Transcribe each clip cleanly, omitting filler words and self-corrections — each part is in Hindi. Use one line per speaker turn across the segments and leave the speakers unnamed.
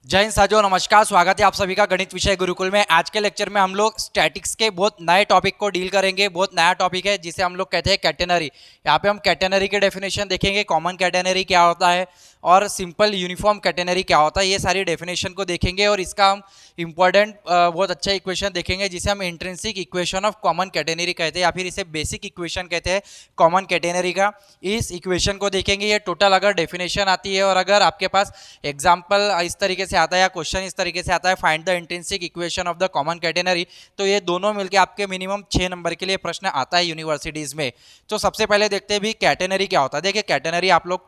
जय हिंद साथियों, नमस्कार। स्वागत है आप सभी का गणित विषय गुरुकुल में। आज के लेक्चर में हम लोग स्टैटिक्स के बहुत नए टॉपिक को डील करेंगे। बहुत नया टॉपिक है जिसे हम लोग कहते हैं कैटेनरी। यहाँ पे हम कैटेनरी के डेफिनेशन देखेंगे, कॉमन कैटेनरी क्या होता है और सिंपल यूनिफॉर्म कैटेनरी क्या होता है, ये सारी डेफिनेशन को देखेंगे। और इसका हम इंपॉर्टेंट बहुत अच्छा इक्वेशन देखेंगे जिसे हम intrinsic equation of common catenary कहते हैं या फिर इसे बेसिक इक्वेशन कहते हैं कॉमन कैटेनरी का। इस इक्वेशन को देखेंगे। ये टोटल अगर डेफिनेशन आती है और अगर आपके पास एग्जाम्पल इस तरीके से आता है या क्वेश्चन इस तरीके से आता है, find the intrinsic equation of the common catenary, तो ये दोनों मिलकर आपके मिनिमम 6 नंबर के लिए प्रश्न आता है यूनिवर्सिटीज में। तो सबसे पहले देखते हैं भी कैटेनरी क्या होता है। देखिए कैटेनरी आप लोग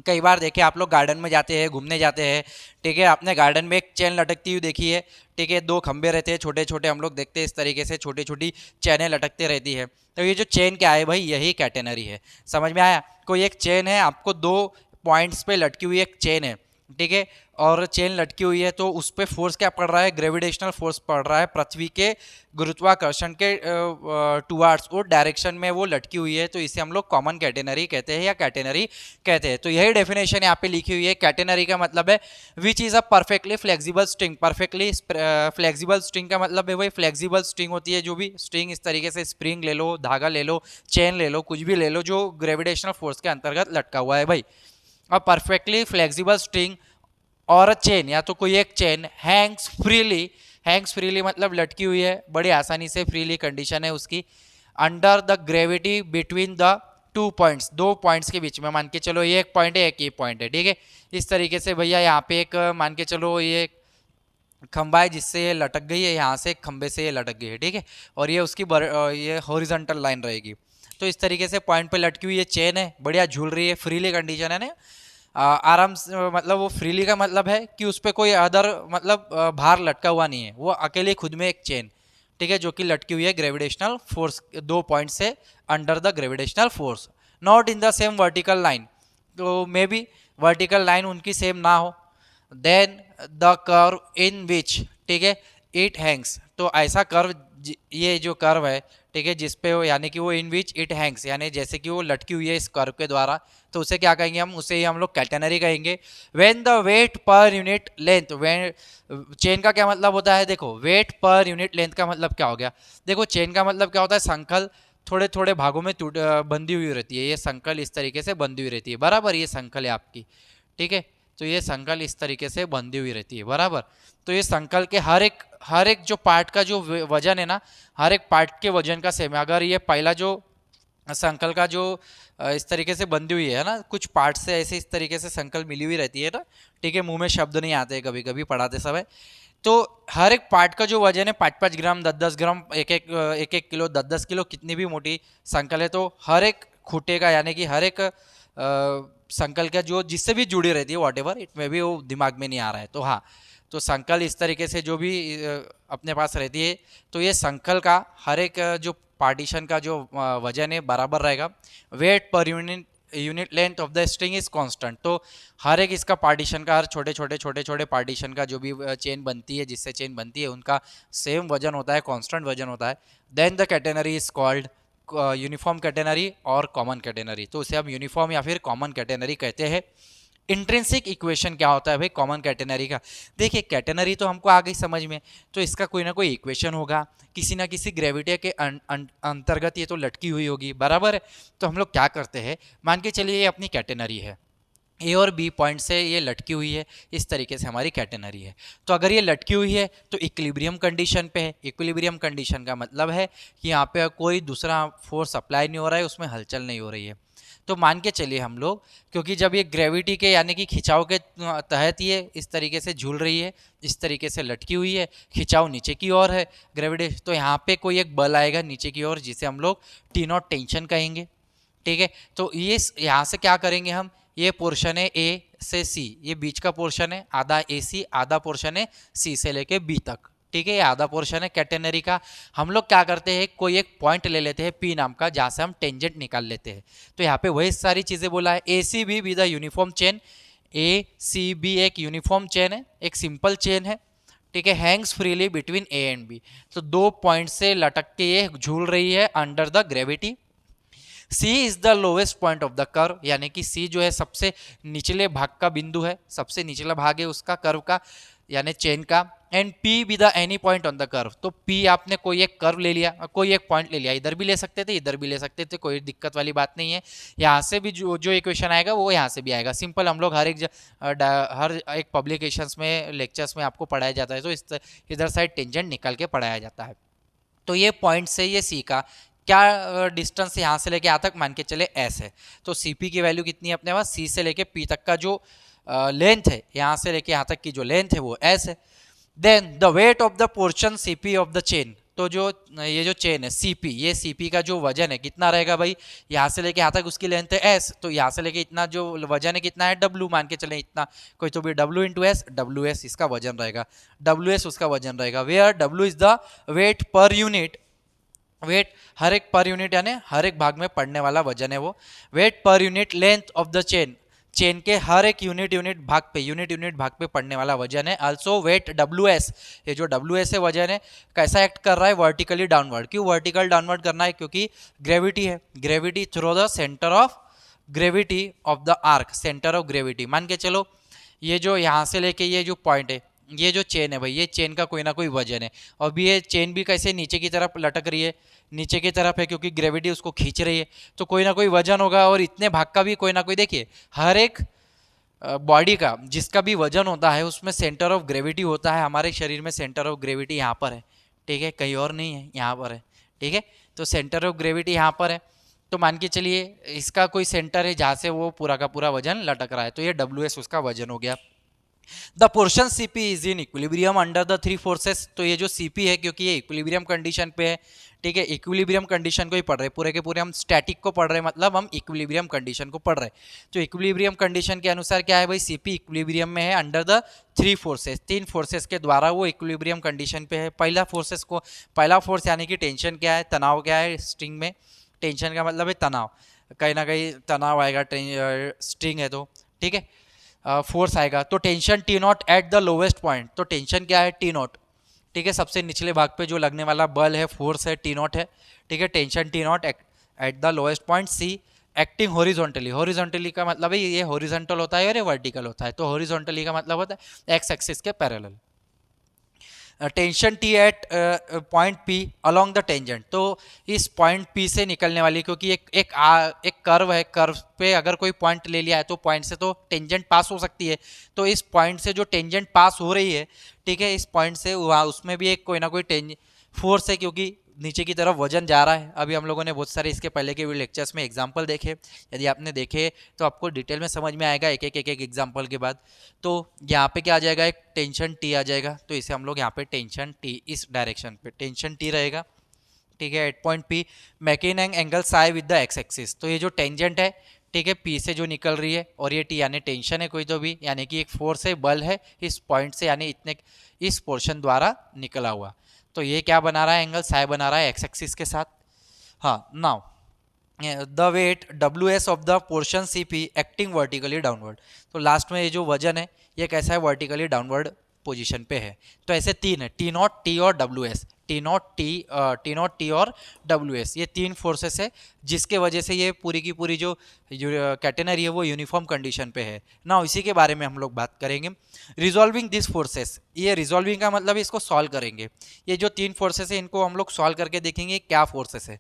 कई बार देखे, आप लोग गार्डन में जाते हैं, घूमने जाते हैं, ठीक है। अपने गार्डन में एक चेन लटकती हुई देखी है, ठीक है। 2 खंबे रहते हैं छोटे छोटे, हम लोग देखते हैं इस तरीके से छोटी छोटी चेनें लटकते रहती है। तो ये जो चेन क्या है भाई, यही कैटेनरी है। समझ में आया? कोई एक चेन है, आपको 2 पॉइंट्स पे लटकी हुई एक चेन है, ठीक है। और चेन लटकी हुई है तो उस पर फोर्स क्या पड़ रहा है? ग्रेविटेशनल फोर्स पड़ रहा है पृथ्वी के गुरुत्वाकर्षण के टुवार्ड्स वो डायरेक्शन में वो लटकी हुई है। तो इसे हम लोग कॉमन कैटेनरी कहते हैं या कैटेनरी कहते हैं। तो यही डेफिनेशन यहाँ पे लिखी हुई है। कैटेनरी का मतलब है which is a perfectly flexible string. Perfectly flexible string का मतलब है वही फ्लेक्सिबल स्ट्रिंग होती है, जो भी स्ट्रिंग इस तरीके से, स्प्रिंग ले लो, धागा ले लो, चेन ले लो, कुछ भी ले लो, जो ग्रेविटेशनल फोर्स के अंतर्गत लटका हुआ है भाई। और परफेक्टली फ्लेक्सिबल स्ट्रिंग और चेन, या तो कोई एक चेन हैंग्स फ्रीली मतलब लटकी हुई है बड़ी आसानी से, फ्रीली कंडीशन है उसकी, under the gravity between the 2 points, 2 points के बीच में। मान के चलो ये एक पॉइंट है, एक ये पॉइंट है, ठीक है। इस तरीके से भैया यहाँ पे एक मान के चलो ये खंबा है जिससे ये लटक गई है, यहाँ से खंबे से ये लटक गई है, ठीक है। और ये उसकी ये हॉरिजॉन्टल लाइन रहेगी। तो इस तरीके से पॉइंट पे लटकी हुई ये चेन है, बढ़िया झूल रही है, फ्रीली कंडीशन है ना। आराम से, मतलब वो फ्रीली का मतलब है कि उस पर कोई अदर मतलब भार लटका हुआ नहीं है, वो अकेले खुद में एक चेन, ठीक है, जो कि लटकी हुई है ग्रेविटेशनल फोर्स 2 पॉइंट से, under the gravitational force, not in the same vertical line. तो मे बी वर्टिकल लाइन उनकी सेम ना हो। देन द कर्व इन विच, ठीक है, इट हैंग्स। तो ऐसा कर्व, ये जो कर्व है, ठीक है, जिसपे वो, यानी कि वो इन विच इट हैंग्स, यानी जैसे कि वो लटकी हुई है इस कर्व के द्वारा, तो उसे क्या कहेंगे हम? उसे ही हम लोग कैटेनरी कहेंगे। When the weight per unit length, chain का क्या मतलब होता है? देखो, वेट पर यूनिट लेंथ का मतलब क्या हो गया? देखो, चेन का मतलब क्या होता है? संकल थोड़े थोड़े भागों में बंधी हुई रहती है। ये संकल इस तरीके से बंधी हुई रहती है, बराबर। ये संकल है आपकी, ठीक है। तो ये संकल इस तरीके से बंधी हुई रहती है, बराबर। तो ये संकल के हर एक जो पार्ट का जो वजन है ना, हर एक पार्ट के वजन का सेम है। अगर ये पहला जो संकल का जो इस तरीके से बंधी हुई है ना, कुछ पार्ट से ऐसे इस तरीके से संकल मिली हुई रहती है ना, ठीक है। मुंह में शब्द नहीं आते कभी कभी पढ़ाते समय। तो हर एक पार्ट का जो वजन है 5-5 ग्राम, 10-10 ग्राम, 1-1 किलो, 10-10 किलो, कितनी भी मोटी संकल है, तो हर एक खूटे का, यानी कि हर एक संकल का जो जिससे भी जुड़ी रहती है, वॉट एवर इट में भी, वो दिमाग में नहीं आ रहा है तो हाँ। तो संकल इस तरीके से जो भी अपने पास रहती है, तो ये संकल का हर एक जो पार्टीशन का जो वजन है बराबर रहेगा। Weight per unit length of the string is constant. तो हर एक इसका पार्टीशन का, हर छोटे छोटे पार्टीशन का जो भी चेन बनती है, जिससे चेन बनती है, उनका सेम वजन होता है, कांस्टेंट वजन होता है। Then the catenary is called uniform catenary और कॉमन कैटेनरी। तो उसे हम यूनिफॉर्म या फिर कॉमन कैटेनरी कहते हैं। इंट्रिंसिक इक्वेशन क्या होता है भाई कॉमन कैटेनरी का? देखिए, कैटेनरी तो हमको आ गई समझ में, तो इसका कोई ना कोई इक्वेशन होगा, किसी ना किसी ग्रेविटी के अंतर्गत ये तो लटकी हुई होगी, बराबर है। तो हम लोग क्या करते हैं, मान के चलिए ये अपनी कैटेनरी है, ए और बी पॉइंट से ये लटकी हुई है, इस तरीके से हमारी कैटेनरी है। तो अगर ये लटकी हुई है तो इक्विलिब्रियम कंडीशन पे है। इक्विलिब्रियम कंडीशन का मतलब है कि यहाँ पे कोई दूसरा फोर्स अप्लाई नहीं हो रहा है, उसमें हलचल नहीं हो रही है। तो मान के चलिए हम लोग, क्योंकि जब ये ग्रेविटी के यानी कि खिंचाव के तहत ये इस तरीके से झूल रही है, इस तरीके से लटकी हुई है, खिंचाव नीचे की ओर है ग्रेविटी, तो यहाँ पे कोई एक बल आएगा नीचे की ओर, जिसे हम लोग टी नॉट टेंशन कहेंगे, ठीक है। तो ये यहाँ से क्या करेंगे हम, ये पोर्शन है ए से सी, ये बीच का पोर्शन है, आधा ए सी, आधा पोर्शन है सी से लेके बी तक, ठीक है। ये आधा पोर्शन है कैटेनरी का। हम लोग क्या करते हैं, कोई एक पॉइंट ले लेते हैं पी नाम का, जहाँ से हम टेंजेंट निकाल लेते हैं। तो यहाँ पे वही सारी चीज़ें बोला है। A C B with a uniform chain, A C B एक यूनिफॉर्म चेन है, एक सिंपल चेन है, ठीक है। Hangs freely between A and B. तो 2 पॉइंट से लटक के ये झूल रही है under the gravity. C is the lowest point of the curve, यानी कि सी जो है सबसे निचले भाग का बिंदु है, सबसे निचला भाग है उसका कर्व का, यानी चेन का। And P be the any point on the curve, तो पी आपने कोई एक कर्व ले लिया, कोई एक पॉइंट ले लिया, इधर भी ले सकते थे इधर भी ले सकते थे, कोई दिक्कत वाली बात नहीं है। यहाँ से भी जो इक्वेशन आएगा वो यहाँ से भी आएगा, सिंपल। हम लोग हर एक पब्लिकेशंस में लेक्चर्स में आपको पढ़ाया जाता है, तो इधर साइड टेंजेंट निकल के पढ़ाया जाता है। तो ये पॉइंट से ये सी का क्या डिस्टेंस यहाँ से लेके यहाँ तक मान के चले एस है, तो सी पी की वैल्यू कितनी है अपने पास, सी से लेके पी तक का जो लेंथ है, यहाँ से लेके यहाँ तक की जो लेंथ है वो एस है। Then the weight of the portion C P of the chain, तो जो ये जो चेन है सी पी, ये सी पी का जो वजन है कितना रहेगा भाई, यहाँ से लेके यहाँ तक उसकी लेंथ है एस, तो यहाँ से लेके इतना जो वजन है कितना है डब्ल्यू, मान के चले इतना, कोई तो भी W into S, W S इसका वजन रहेगा, डब्ल्यू एस उसका वजन रहेगा, where W is the weight per unit, weight हर एक पर यूनिट यानी हर एक भाग में पड़ने वाला वजन है वो, weight per unit length of the chain, chain के हर एक यूनिट भाग पे पड़ने वाला वजन है। आल्सो वेट डब्ल्यू एस, ये जो डब्ल्यू एस है वजन है कैसा एक्ट कर रहा है, वर्टिकली डाउनवर्ड। क्यों वर्टिकल डाउनवर्ड करना है, क्योंकि ग्रेविटी है, gravity through the centre of gravity of the arc, centre of gravity. मान के चलो ये जो यहाँ से लेके ये जो पॉइंट है, ये जो चेन है भाई, ये चेन का कोई ना कोई वजन है, और भी ये चेन भी कैसे नीचे की तरफ लटक रही है, नीचे की तरफ है क्योंकि ग्रेविटी उसको खींच रही है, तो कोई ना कोई वजन होगा, और इतने भाग का भी कोई ना कोई, देखिए हर एक बॉडी का जिसका भी वजन होता है उसमें सेंटर ऑफ ग्रेविटी होता है, हमारे शरीर में सेंटर ऑफ ग्रेविटी यहाँ पर है, ठीक है, कहीं और नहीं है, यहाँ पर है, ठीक है, तो सेंटर ऑफ ग्रेविटी यहाँ पर है, तो मान के चलिए इसका कोई सेंटर है जहाँ से वो पूरा का पूरा वजन लटक रहा है, तो ये डब्ल्यू एस उसका वजन हो गया। The portion CP is in equilibrium under the three forces, तो ये जो सीपी है क्योंकि ये इक्विलिब्रियम कंडीशन पे है, ठीक है, इक्विलिब्रियम कंडीशन को ही पढ़ रहे हैं, पूरे के पूरे हम स्टैटिक को पढ़ रहे हैं, मतलब हम इक्विलिब्रियम कंडीशन को पढ़ रहे हैं। तो इक्विलिब्रियम कंडीशन के अनुसार क्या है भाई, सीपी इक्विलिब्रियम में है अंडर द थ्री फोर्सेस, तीन फोर्सेस के द्वारा वो इक्विलिब्रियम कंडीशन पे है। पहला फोर्स यानी कि टेंशन क्या है, तनाव क्या है स्ट्रिंग में, टेंशन का मतलब है तनाव, कहीं ना कहीं तनाव आएगा, स्ट्रिंग है तो, ठीक है, फोर्स आएगा, तो tension T naught at the lowest point, तो टेंशन क्या है टी नॉट, ठीक है, सबसे निचले भाग पे जो लगने वाला बल है, फोर्स है, टी नॉट है, ठीक है, tension T naught at the lowest point. C acting horizontally, horizontally का मतलब है ये हॉरिजॉन्टल होता है और ये वर्टिकल होता है, तो हॉरिजॉन्टली का मतलब होता है एक्स एक्सिस के parallel. Tension T at point P along the tangent, तो इस पॉइंट पी से निकलने वाली, क्योंकि एक कर्व है, कर्व पे अगर कोई पॉइंट ले लिया है तो पॉइंट से तो टेंजेंट पास हो सकती है, तो इस पॉइंट से जो टेंजेंट पास हो रही है, ठीक है, इस पॉइंट से वहाँ उसमें भी एक कोई ना कोई फोर्स है, क्योंकि नीचे की तरफ वजन जा रहा है। अभी हम लोगों ने बहुत सारे इसके पहले के लेक्चर्स में एग्जांपल देखे, यदि आपने देखे तो आपको डिटेल में समझ में आएगा एक एक एग्जांपल के बाद। तो यहाँ पे क्या आ जाएगा, एक टेंशन टी आ जाएगा, तो इसे हम लोग यहाँ पे टेंशन टी, इस डायरेक्शन पे टेंशन टी रहेगा, ठीक है, at point P making angle psi with the X axis, तो ये जो टेंजेंट है, ठीक है, पी से जो निकल रही है, और ये टी यानी टेंशन है कोई तो भी, यानी कि एक फोर्स है, बल है इस पॉइंट से, यानी इतने इस पोर्शन द्वारा निकला हुआ, तो ये क्या बना रहा है, एंगल साई बना रहा है एक्स एक्सिस के साथ। हाँ, now the weight W S of the portion C P acting vertically downward, तो लास्ट में ये जो वजन है ये कैसा है, वर्टिकली डाउनवर्ड पोजीशन पे है। तो ऐसे तीन है, टी नॉट, टी और W S, T not T और डब्ल्यू एस, ये तीन फोर्सेस है जिसके वजह से ये पूरी की पूरी जो कैटेनरी है वो यूनिफॉर्म कंडीशन पे है ना। इसी के बारे में हम लोग बात करेंगे। रिजॉल्विंग दिस फोर्सेस, ये रिजॉल्विंग का मतलब इसको सॉल्व करेंगे, ये जो तीन फोर्सेस है इनको हम लोग सॉल्व करके देखेंगे क्या फोर्सेस है,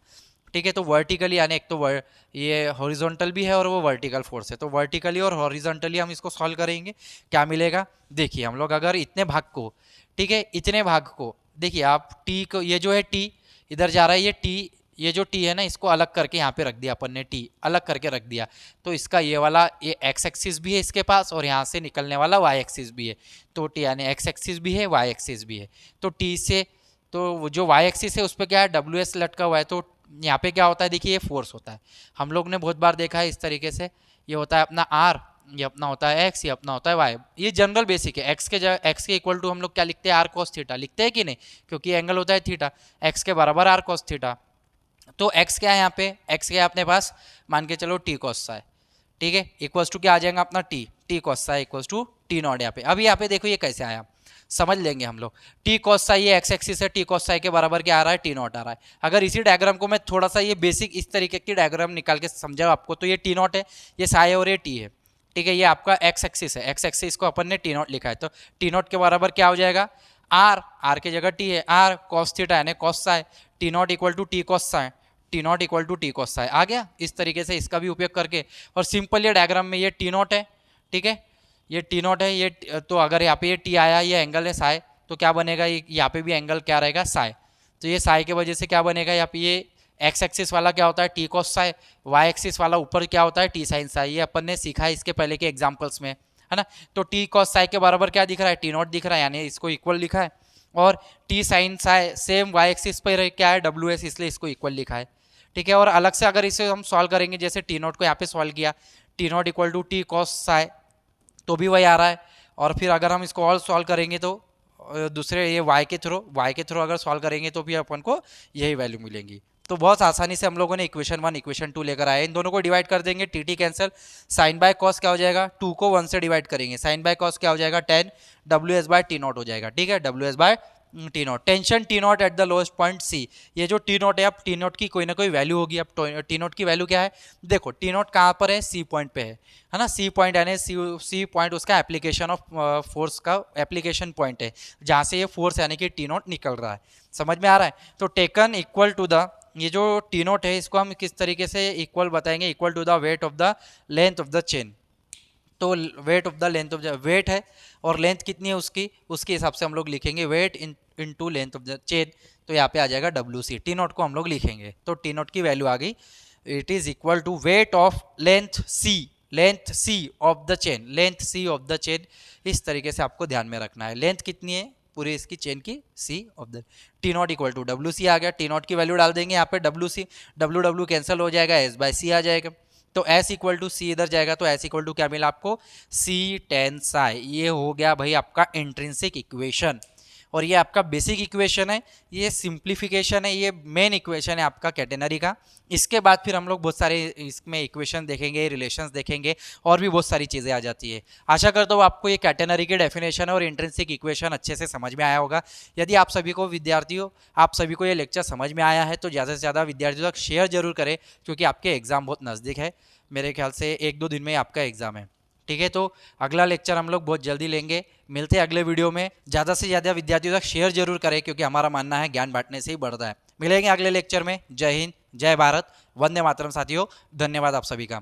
ठीक है। तो वर्टिकली यानी एक तो ये हॉरिजॉन्टल भी है और वो वर्टिकल फोर्स है, तो वर्टिकली और हॉरिजॉन्टली हम इसको सॉल्व करेंगे, क्या मिलेगा, देखिए हम लोग अगर इतने भाग को, ठीक है, इतने भाग को देखिए आप, टी को, ये जो है टी इधर जा रहा है, ये टी, ये जो टी है ना इसको अलग करके यहाँ पे रख दिया अपन ने, टी अलग करके रख दिया, तो इसका ये वाला ये एक्स एक्सिस भी है इसके पास, और यहाँ से निकलने वाला वाई एक्सिस भी है, तो टी यानी एक्स एक्सिस भी है, वाई एक्सिस भी है, तो टी से, तो जो वाई एक्सिस है उस पर क्या है, डब्ल्यू एस लटका हुआ है, तो यहाँ पे क्या होता है, देखिए ये फोर्स होता है, हम लोग ने बहुत बार देखा है इस तरीके से, ये होता है अपना आर, ये अपना होता है एक्स, ये अपना होता है वाई, ये जनरल बेसिक है। एक्स के इक्वल टू हम लोग क्या लिखते हैं, आर कॉस थीटा लिखते हैं कि नहीं, क्योंकि एंगल होता है थीटा, एक्स के बराबर आर कॉस थीटा, तो एक्स क्या है यहाँ पे, एक्स क्या है अपने पास, मान के चलो टी कॉस साई, ठीक है, इक्वल्स टू क्या आ जाएगा अपना T cos psi equals to T naught. यहाँ पे अभी यहाँ पे देखो ये कैसे आया, समझ लेंगे हम लोग। टी कॉस साई ये एक्स एक्सिस है, टी कॉस साई के बराबर क्या आ रहा है, टी नॉट आ रहा है। अगर इसी डायग्राम को मैं थोड़ा सा ये बेसिक इस तरीके की डायग्राम निकाल के समझाऊं आपको, तो ये टी नॉट है, ये साई और ये टी है, ठीक है। ये आपका एक्स एक्सिस है, एक्स एक्सिस को अपन ने टी नॉट लिखा है, तो टी नॉट के बराबर क्या हो जाएगा, आर, आर की जगह टी है, आर कॉस थीटा यानी cos psi, T not equal to T cos psi, T not equal to T cos psi आ गया। इस तरीके से इसका भी उपयोग करके, और सिंपल ये डायग्राम में ये टी नॉट है, ठीक है, ये टी नॉट है, ये तो अगर यहाँ पे ये टी आया, ये एंगल है साई, तो क्या बनेगा, यहाँ पे भी एंगल क्या रहेगा, साई। तो ये साई की वजह से क्या बनेगा, यहाँ पे ये एक्स एक्सिस वाला क्या होता है, T cos psi, Y axis वाला ऊपर क्या होता है, टी साइन साई। ये अपन ने सीखा है इसके पहले के एग्जाम्पल्स में, है ना। तो टी कॉस साई के बराबर क्या दिख रहा है, टी नॉट दिख रहा है, यानी इसको इक्वल लिखा है। और T sine psi same Y axis पर क्या है, डब्ल्यू एस, इसलिए इसको इक्वल लिखा है, ठीक है। और अलग से अगर इसे हम सॉल्व करेंगे, जैसे टी नॉट को यहाँ पे सॉल्व किया, T not equal to T cos psi, तो भी वही आ रहा है। और फिर अगर हम इसको और सॉल्व करेंगे तो दूसरे ये y के थ्रू अगर सॉल्व करेंगे तो भी अपन को यही वैल्यू मिलेंगी। तो बहुत आसानी से हम लोगों ने इक्वेशन 1 इक्वेशन 2 लेकर आए। इन दोनों को डिवाइड कर देंगे, T T cancel, sine by cos क्या हो जाएगा, 2 को 1 से डिवाइड करेंगे, साइन बाय कॉस क्या हो जाएगा 10, W S by T naught हो जाएगा, ठीक है, W S by T naught. Tension T naught at the lowest point C, ये जो टी नॉट है, अब टी नॉट की कोई ना कोई वैल्यू होगी। अब टी नॉट की वैल्यू क्या है, देखो टी नॉट कहाँ पर है, सी पॉइंट पे है ना, सी पॉइंट यानी सी पॉइंट उसका एप्लीकेशन ऑफ फोर्स का एप्लीकेशन पॉइंट है, जहाँ से ये फोर्स यानी कि टी नॉट निकल रहा है, समझ में आ रहा है। तो टेकन इक्वल टू द, ये जो टी नॉट है इसको हम किस तरीके से इक्वल बताएंगे, equal to the weight of the length of the chain. तो weight of the length of the, weight है और लेंथ कितनी है उसकी, उसके हिसाब से हम लोग लिखेंगे weight into length of the chain. तो यहाँ पे आ जाएगा डब्ल्यू सी, टी नॉट को हम लोग लिखेंगे, तो टी नॉट की वैल्यू आ गई, it is equal to weight of length C of the chain, length C of the chain. इस तरीके से आपको ध्यान में रखना है, लेंथ कितनी है पूरी इसकी चेन की, C of the, T not equal to W C आ गया। टी नॉट की वैल्यू डाल देंगे यहाँ पे, W C, W W cancel हो जाएगा, एस बाय सी आ जाएगा। तो S इक्वल टू सी इधर जाएगा, तो S इक्वल टू क्या मिला आपको, सी टेन साई। ये हो गया भाई आपका इंट्रिंसिक इक्वेशन, और ये आपका बेसिक इक्वेशन है, ये सिंप्लीफिकेशन है, ये मेन इक्वेशन है आपका कैटेनरी का। इसके बाद फिर हम लोग बहुत सारे इसमें इक्वेशन देखेंगे, रिलेशंस देखेंगे, और भी बहुत सारी चीज़ें आ जाती है। आशा करता हूँ आपको ये कैटेनरी की डेफिनेशन और इंट्रिंसिक इक्वेशन अच्छे से समझ में आया होगा। यदि आप सभी को विद्यार्थियों, आप सभी को ये लेक्चर समझ में आया है तो ज़्यादा से ज़्यादा विद्यार्थियों तक शेयर जरूर करें, क्योंकि आपके एग्ज़ाम बहुत नज़दीक है, मेरे ख्याल से 1-2 दिन में आपका एग्ज़ाम है, ठीक है। तो अगला लेक्चर हम लोग बहुत जल्दी लेंगे, मिलते हैं अगले वीडियो में। ज़्यादा से ज़्यादा विद्यार्थियों तक शेयर जरूर करें, क्योंकि हमारा मानना है ज्ञान बांटने से ही बढ़ता है। मिलेंगे अगले लेक्चर में। जय हिंद, जय भारत, वंदे मातरम साथियों, धन्यवाद आप सभी का।